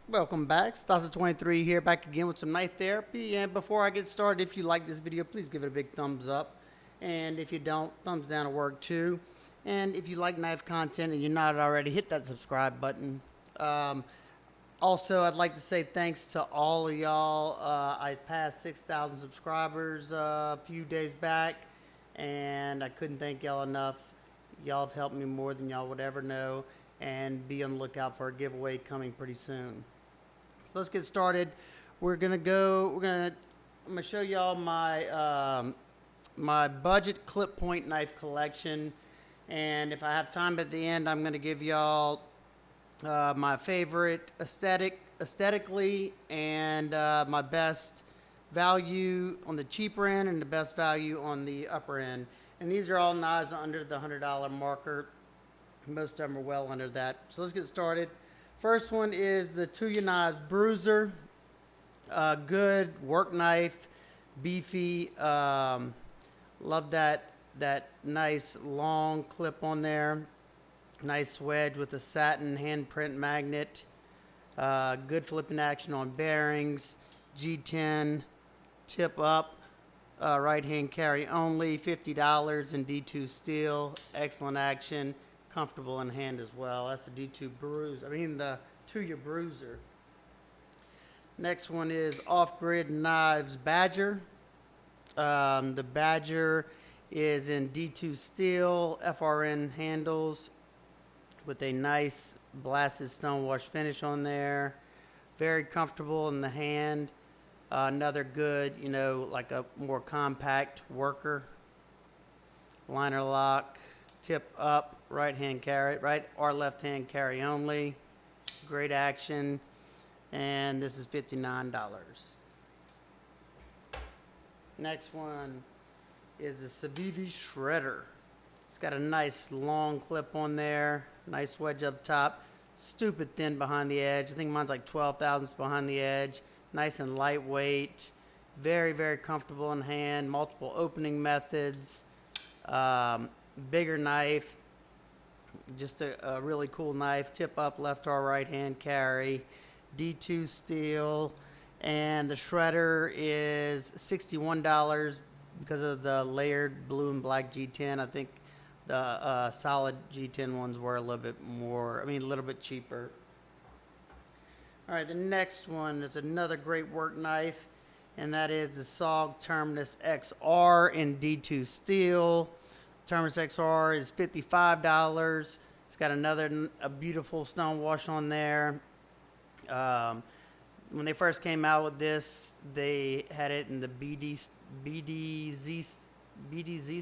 Welcome back. Tucson 23 here, back again with some knife therapy. And before I get started, if you like this video, please give it a big thumbs up. And if you don't, thumbs down will work too. And if you like knife content and you're not already, hit that subscribe button. Also, I'd like to say thanks to all of y'all. I passed 6,000 subscribers a few days back, and I couldn't thank y'all enough. Y'all have helped me more than y'all would ever know, and be on the lookout for a giveaway coming pretty soon. So let's get started. I'm gonna show y'all my my budget clip point knife collection, and if I have time at the end, I'm gonna give y'all my favorite aesthetically, and my best value on the cheaper end and the best value on the upper end. And these are all knives under the $100 marker. Most of them are well under that. So let's get started. First one is the Tuya Knives Bruiser. Good work knife, beefy. Love that nice long clip on there. Nice wedge with a satin handprint magnet. Good flipping action on bearings. G10 tip up. Right hand carry only. $50 in D2 steel. Excellent action. Comfortable in hand as well. That's the D2 Bruiser. The Tuya Bruiser. Next one is OffGrid Knives Badger. The Badger is in D2 steel, FRN handles with a nice blasted stonewash finish on there. Very comfortable in the hand. Another good, like a more compact worker. Liner lock, tip up, right or left hand carry only. Great action. And this is $59. Next one is the SAVIVI Shredder. It's got a nice long clip on there. Nice wedge up top. Stupid thin behind the edge. I think mine's like 12 thousandths behind the edge. Nice and lightweight. Very, very comfortable in hand. Multiple opening methods. Bigger knife. Just a really cool knife. Tip up, left or right hand carry. D2 steel. And the shredder is $61 because of the layered blue and black G10. I think the solid G10 ones were a little bit cheaper. All right, the next one is another great work knife, and that is the SOG Terminus XR in D2 steel. Terminus XR is $55. It's got a beautiful stone wash on there. When they first came out with this, they had it in the BDZ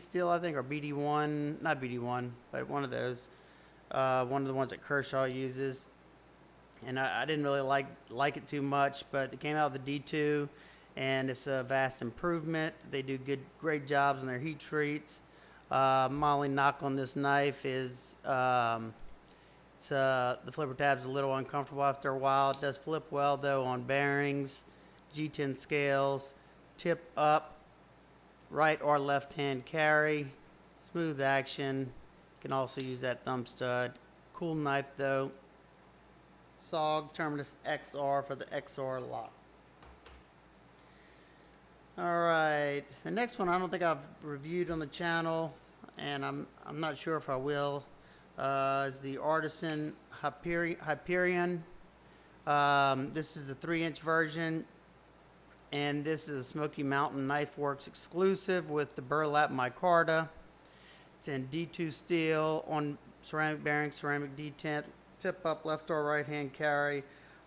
steel, I think, or BD1, not BD1, but one of those. One of the ones that Kershaw uses. And I didn't really like it too much, but it came out with the D2, and it's a vast improvement. They do great jobs on their heat treats. My only knock on this knife is the flipper tab's a little uncomfortable after a while. It does flip well though on bearings, G10 scales, tip up, right or left hand carry, smooth action. You can also use that thumb stud. Cool knife though. SOG Terminus XR for the XR lock. Alright, the next one I don't think I've reviewed on the channel, and I'm not sure if I will, is the Artisan Hyperion. This is the 3-inch version, and this is a Smoky Mountain Knife Works exclusive with the burlap micarta. It's in D2 steel on ceramic bearing, ceramic D10, tip up, left or right hand carry.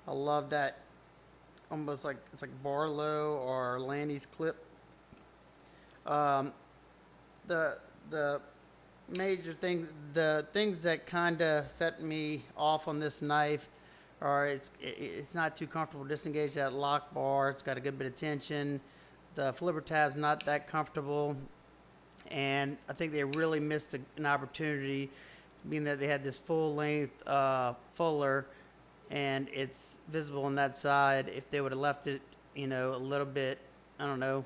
I love that. Almost like it's like Barlow or Lanny's clip. The major things, the things that kind of set me off on this knife are it's not too comfortable to disengage that lock bar. It's got a good bit of tension. The flipper tab's not that comfortable, and I think they really missed an opportunity, being that they had this full length fuller, and it's visible on that side. If they would have left it, a little bit, I don't know,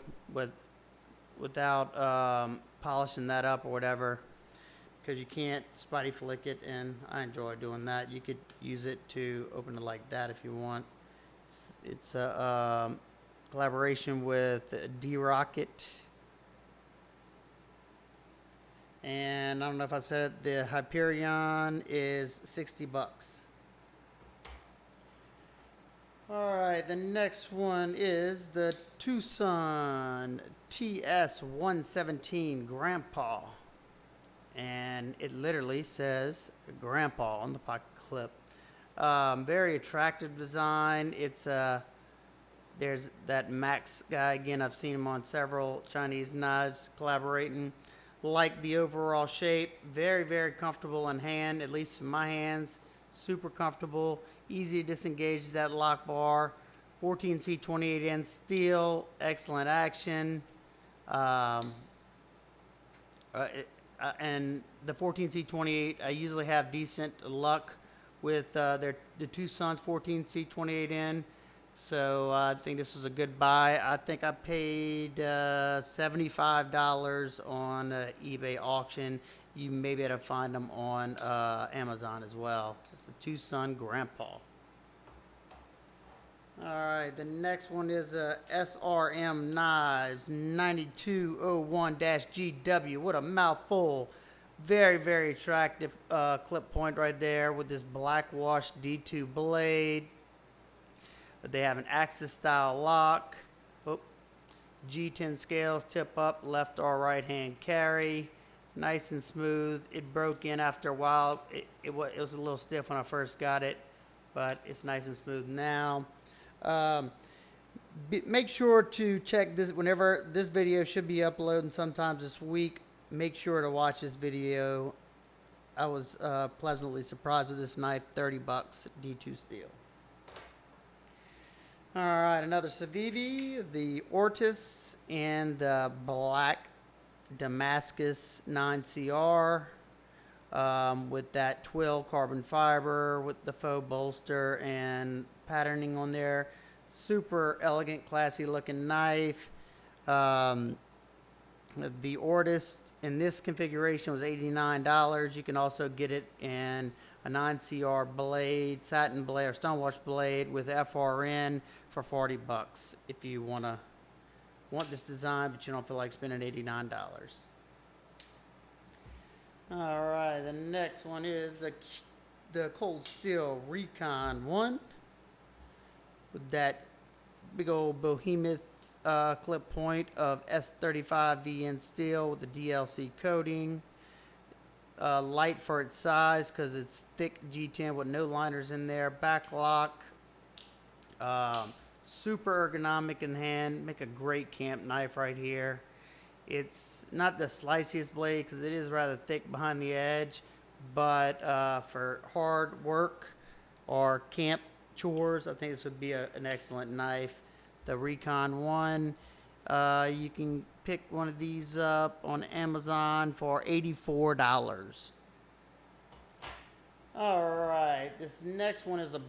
without polishing that up or whatever, because you can't spotty flick it, and I enjoy doing that. You could use it to open it like that if you want. It's a collaboration with D-Rocket. And I don't know if I said it, the Hyperion is 60 bucks. Alright, the next one is the Tucson TS117 Grandpa. And it literally says Grandpa on the pocket clip. Very attractive design. It's there's that Max guy again. I've seen him on several Chinese knives collaborating. Like the overall shape, very, very comfortable in hand, at least in my hands. Super comfortable, easy to disengage that lock bar. 14C 28N steel, excellent action. And the 14C 28, I usually have decent luck with the Tucson's 14C 28N. So I think this was a good buy. I think I paid $75 on eBay auction. You may be able to find them on Amazon as well. It's the Tucson Grandpa. Alright, the next one is SRM Knives 9201-GW. What a mouthful. Very, very attractive clip point right there with this black wash D2 blade. They have an Axis style lock. Oh, G10 scales, tip up, left or right hand carry. Nice and smooth. It broke in after a while. It was a little stiff when I first got it, but it's nice and smooth now. Make sure to check this whenever this video should be uploading sometimes this week. Make sure to watch this video. I was pleasantly surprised with this knife. 30 bucks, D2 steel. All right, another SAVIVI, the Ortis, and the black Damascus 9CR with that twill carbon fiber with the faux bolster and patterning on there. Super elegant, classy looking knife. The Ortis in this configuration was $89. You can also get it in a 9CR blade, satin blade, or stonewash blade with FRN for 40 bucks if you want this design, but you don't feel like spending $89. All right, the next one is the Cold Steel Recon 1 with that big old behemoth clip point of S35 VN steel with the DLC coating. Light for its size because it's thick G10 with no liners in there. Back lock. Super ergonomic in hand. Make a great camp knife right here. It's not the sliciest blade because it is rather thick behind the edge, but for hard work or camp chores, I think this would be an excellent knife. The Recon 1, you can pick one of these up on Amazon for $84. All right, this next one is a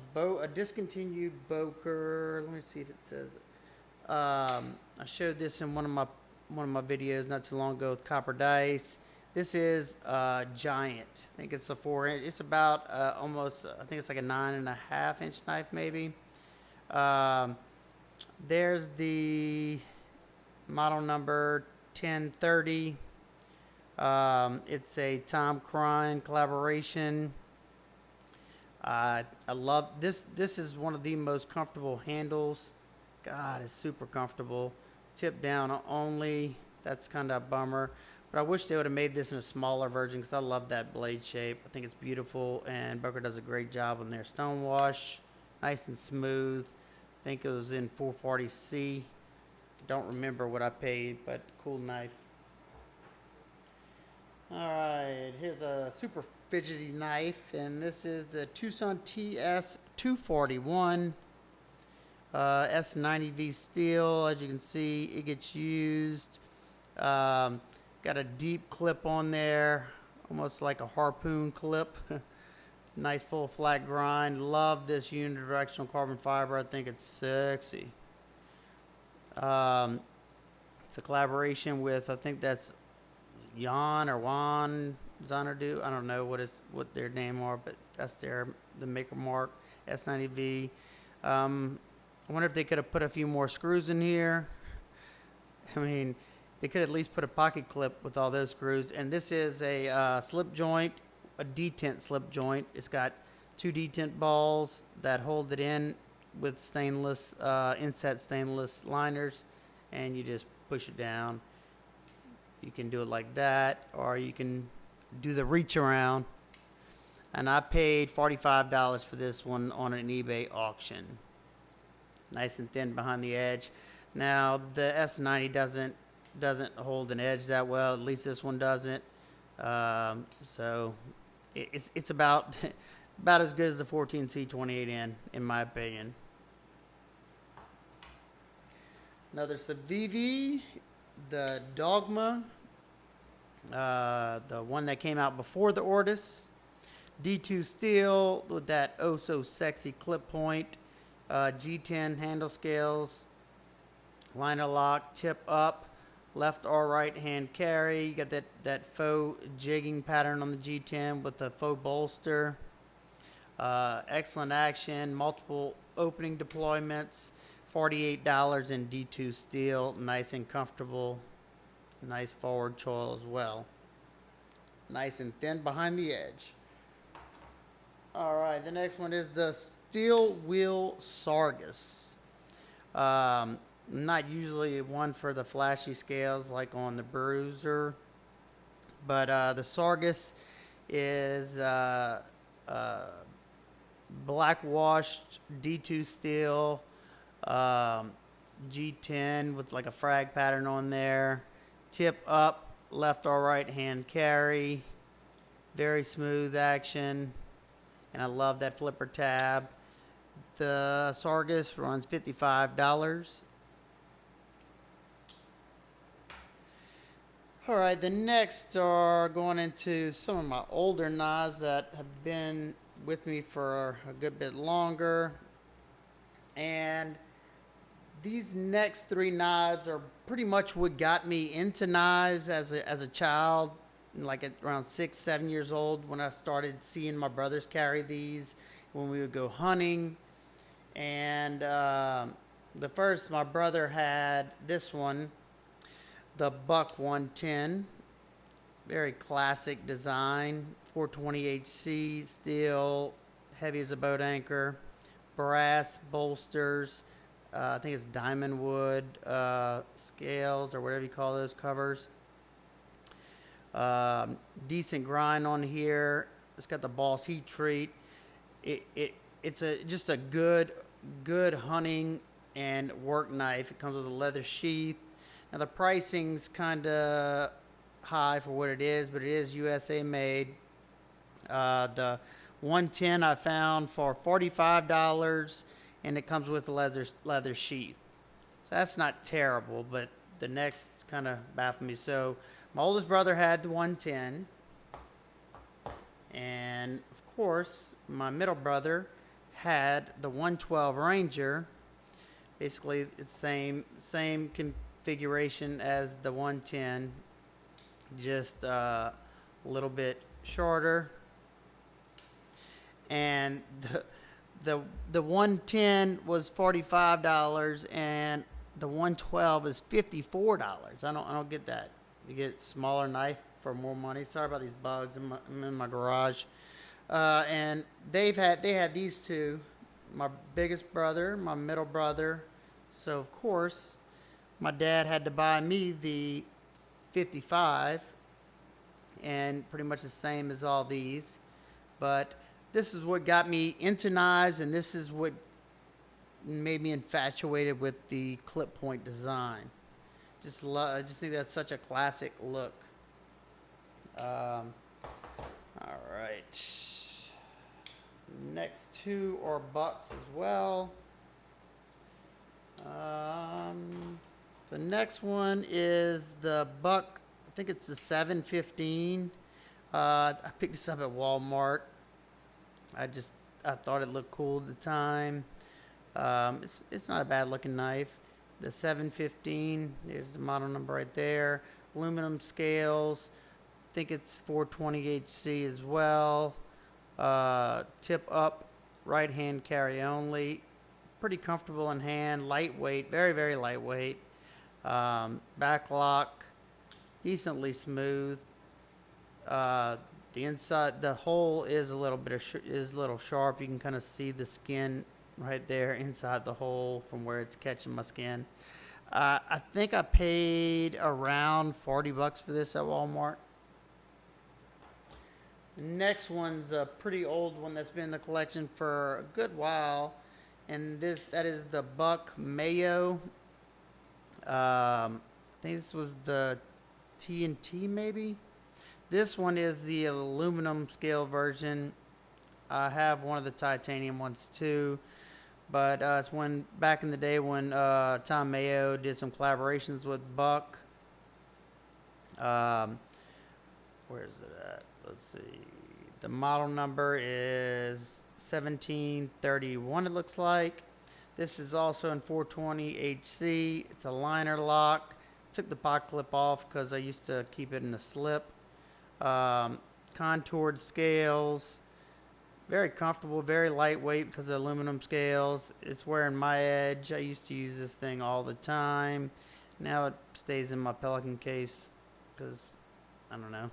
discontinued Boker. Let me see if it says it. I showed this in one of my videos not too long ago with copper dice. This is Giant. I think it's a 4-inch. It's about almost. I think it's like a 9.5-inch knife, maybe. There's the model number 1030. It's a Tom Klein collaboration. I love this. This is one of the most comfortable handles. God, it's super comfortable. Tip down only. That's kind of a bummer. But I wish they would have made this in a smaller version because I love that blade shape. I think it's beautiful, and Boker does a great job on their stonewash. Nice and smooth. I think it was in 440C. Don't remember what I paid, but cool knife. Alright, here's a super fidgety knife, and this is the Tucson TS 241 S90V steel. As you can see, it gets used. Got a deep clip on there, almost like a harpoon clip. Nice full flat grind. Love this unidirectional carbon fiber. I think it's sexy. It's a collaboration with, I think that's Jan or Juan Xanadu. I don't know what their name are, but that's the maker mark. S90V. I wonder if they could have put a few more screws in here. I mean, they could at least put a pocket clip with all those screws. And this is a slip joint, a detent slip joint. It's got 2 detent balls that hold it in with stainless, inset stainless liners, and you just push it down. You can do it like that, or you can do the reach around. And I paid $45 for this one on an eBay auction. Nice and thin behind the edge. Now the S90 doesn't hold an edge that well. At least this one doesn't. So it's about as good as the 14C28N in my opinion. Another SAVIVI, the Dogma, the one that came out before the Ortis. D2 steel with that oh so sexy clip point, G10 handle scales, liner lock, tip up, left or right hand carry. You got that faux jigging pattern on the G10 with the faux bolster. Excellent action, multiple opening deployments, $48 in D2 steel, nice and comfortable, nice forward choil as well. Nice and thin behind the edge. Alright, the next one is the steel wheel Sargus. Not usually one for the flashy scales like on the Bruiser, but the Sargus is black washed D2 steel, G10 with like a frag pattern on there, tip up, left or right hand carry, very smooth action, and I love that flipper tab. The Sargus runs $55. Alright, the next are going into some of my older knives that have been with me for a good bit longer. And these next 3 knives are pretty much what got me into knives as a child, like at around 6-7 years old, when I started seeing my brothers carry these when we would go hunting. And the first, my brother had this one, the Buck 110, very classic design, 420HC steel, heavy as a boat anchor, brass bolsters, I think it's diamond wood scales or whatever you call those covers. Decent grind on here. It's got the Boss heat treat. It's just a good hunting and work knife. It comes with a leather sheath. Now the pricing's kind of high for what it is, but it is USA made. The 110 I found for $45, and it comes with a leather sheath. So that's not terrible, but the next kind of baffled me. So my oldest brother had the 110, and of course my middle brother had the 112 Ranger. Basically the same configuration as the 110, just a little bit shorter. And the 110 was $45, and the 112 is $54. I don't get that. You get smaller knife for more money. Sorry about these bugs. I'm in my garage. And they had these two. My biggest brother, my middle brother. So of course, my dad had to buy me the 55, and pretty much the same as all these. But this is what got me into knives, and this is what made me infatuated with the clip point design. I just think that's such a classic look. All right. Next 2 are bucks as well. The next one is the Buck, I think it's the 715. I picked this up at Walmart. I thought it looked cool at the time. It's not a bad looking knife. The 715, there's the model number right there. Aluminum scales. I think it's 420HC as well. Tip up, right hand carry only. pretty comfortable in hand, lightweight, very, very lightweight. Back lock, decently smooth. The inside, the hole is a little bit is a little sharp. You can kind of see the skin right there inside the hole from where it's catching my skin. I think I paid around $40 for this at Walmart. The next one's a pretty old one that's been in the collection for a good while, and that is the Buck Mayo. I think this was the TNT maybe. This one is the aluminum scale version. I have one of the titanium ones too, but it's when back in the day when Tom Mayo did some collaborations with Buck. Where is it at? Let's see. The model number is 1731, it looks like. This is also in 420 HC. It's a liner lock. Took the pot clip off because I used to keep it in a slip. Contoured scales, very comfortable, very lightweight because of aluminum scales. It's wearing my edge. I used to use this thing all the time. Now it stays in my Pelican case because I don't know,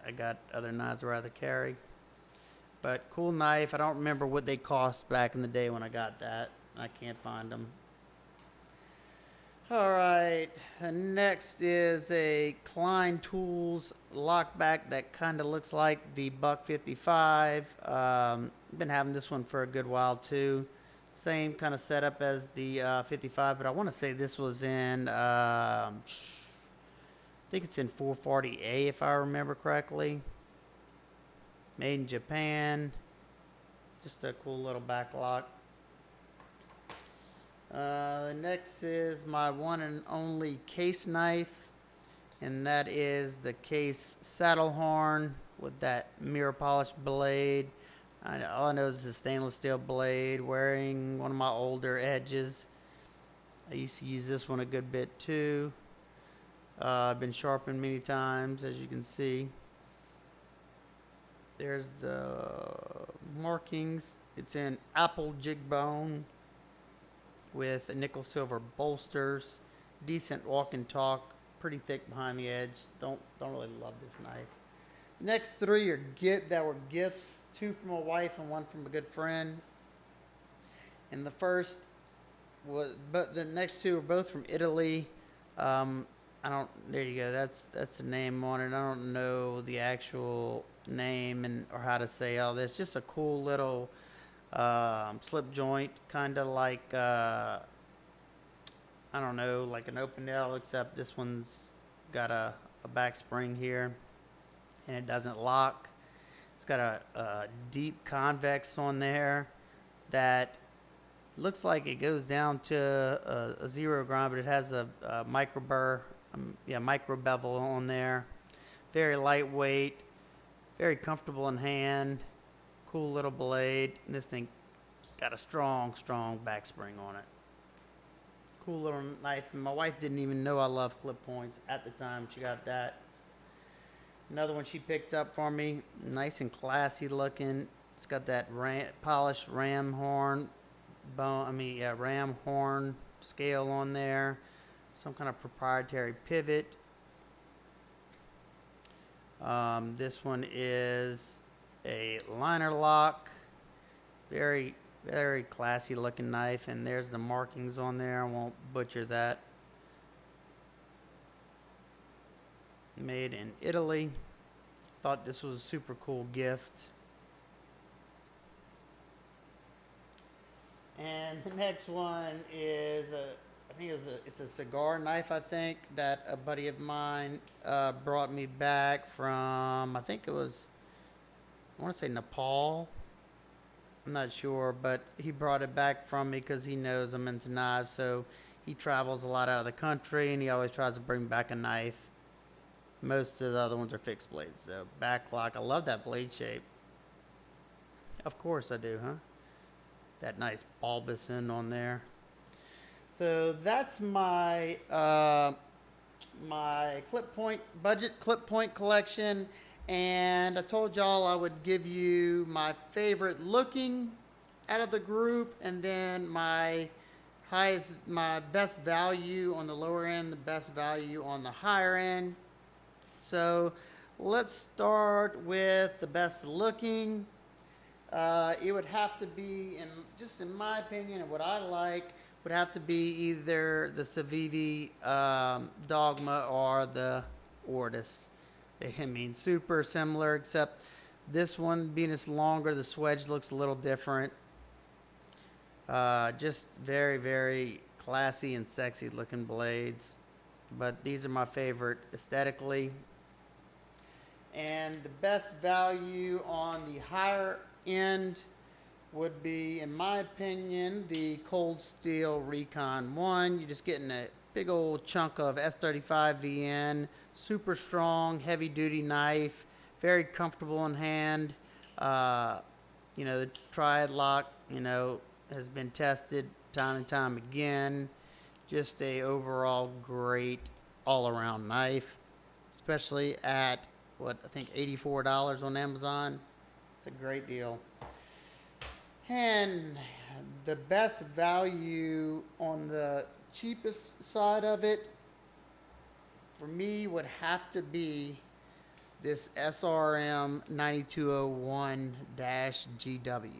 I got other knives I'd rather carry. But cool knife. I don't remember what they cost back in the day when I got that. I can't find them. All right, the next is a Klein Tools Lockback that kind of looks like the Buck 55. Been having this one for a good while too. Same kind of setup as the 55, but I want to say this was in, I think it's in 440A if I remember correctly. Made in Japan. Just a cool little back lock. Next is my one and only case knife, and that is the Case saddle horn with that mirror polished blade. All I know is a stainless steel blade wearing one of my older edges. I used to use this one a good bit too. I've been sharpened many times, as you can see. There's the markings. It's in apple jig bone with nickel silver bolsters, decent walk and talk, pretty thick behind the edge. Don't really love this knife. Next three are that were gifts, two from a wife and one from a good friend. And the first was, but the next two are both from Italy. There you go. That's the name on it. I don't know the actual name or how to say all this. Just a cool little slip joint, kind of like I don't know, like an open L, except this one's got a back spring here and it doesn't lock. It's got a deep convex on there that looks like it goes down to a 0 grind, but it has a micro bevel on there. Very lightweight, very comfortable in hand. Cool little blade. And this thing got a strong back spring on it. Cool little knife. And my wife didn't even know I loved clip points at the time she got that. Another one she picked up for me. Nice and classy looking. It's got that polished ram horn scale on there. Some kind of proprietary pivot. This one is a liner lock. Very, very classy looking knife, and there's the markings on there. I won't butcher that. Made in Italy. Thought this was a super cool gift. And the next one is it's a cigar knife, I think, that a buddy of mine brought me back from, I want to say Nepal. I'm not sure, but he brought it back from me because he knows I'm into knives, so he travels a lot out of the country, and he always tries to bring back a knife. Most of the other ones are fixed blades, so back lock. I love that blade shape. Of course I do, huh? That nice bulbous end on there. So that's my my budget clip point collection, and I told y'all I would give you my favorite looking out of the group, and then my best value on the lower end, the best value on the higher end. So let's start with the best looking. It would have to be, in my opinion, and what I like, would have to be either the Savvi Dogma or the Ortis. I mean, super similar, except this one being it's longer, the swedge looks a little different. Just very, very classy and sexy looking blades. But these are my favorite aesthetically. And the best value on the higher end would be, in my opinion, the Cold Steel Recon 1. You're just getting a big old chunk of S35 VN, super strong, heavy duty knife, very comfortable in hand. The Triad lock, has been tested time and time again. Just a overall great all-around knife, especially at what I think $84 on Amazon. It's a great deal. And the best value on the cheapest side of it for me would have to be this SRM 9201-GW.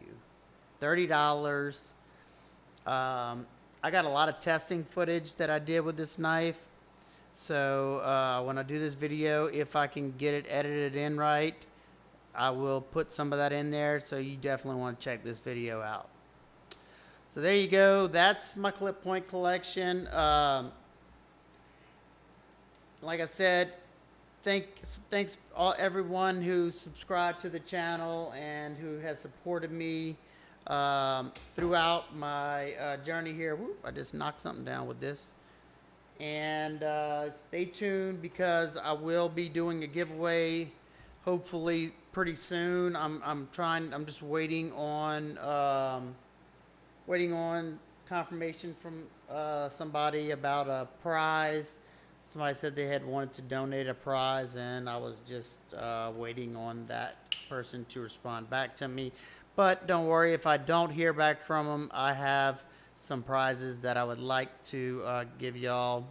$30. I got a lot of testing footage that I did with this knife. So when I do this video, if I can get it edited in right, I will put some of that in there. So you definitely want to check this video out. So there you go. That's my clip point collection. Like I said, thanks everyone who subscribed to the channel and who has supported me throughout my journey here. Whoop, I just knocked something down with this. And stay tuned, because I will be doing a giveaway hopefully pretty soon. I'm just waiting on confirmation from somebody about a prize. Somebody said they had wanted to donate a prize, and I was just waiting on that person to respond back to me. But don't worry, if I don't hear back from them, I have some prizes that I would like to give y'all.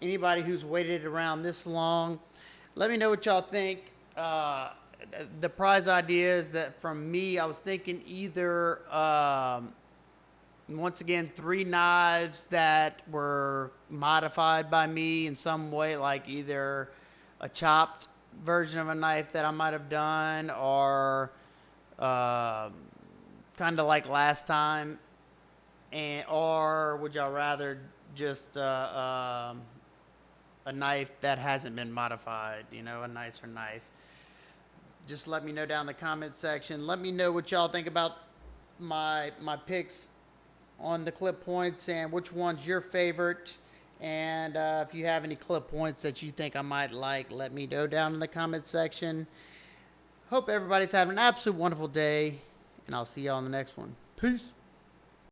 Anybody who's waited around this long, let me know what y'all think. The prize ideas that from me, I was thinking either, once again, 3 knives that were modified by me in some way, like either a chopped version of a knife that I might have done, or kind of like last time, or would y'all rather just a knife that hasn't been modified, a nicer knife? Just let me know down in the comment section. Let me know what y'all think about my picks on the clip points and which one's your favorite. And if you have any clip points that you think I might like, let me know down in the comment section. Hope everybody's having an absolute wonderful day, and I'll see y'all on the next one. Peace.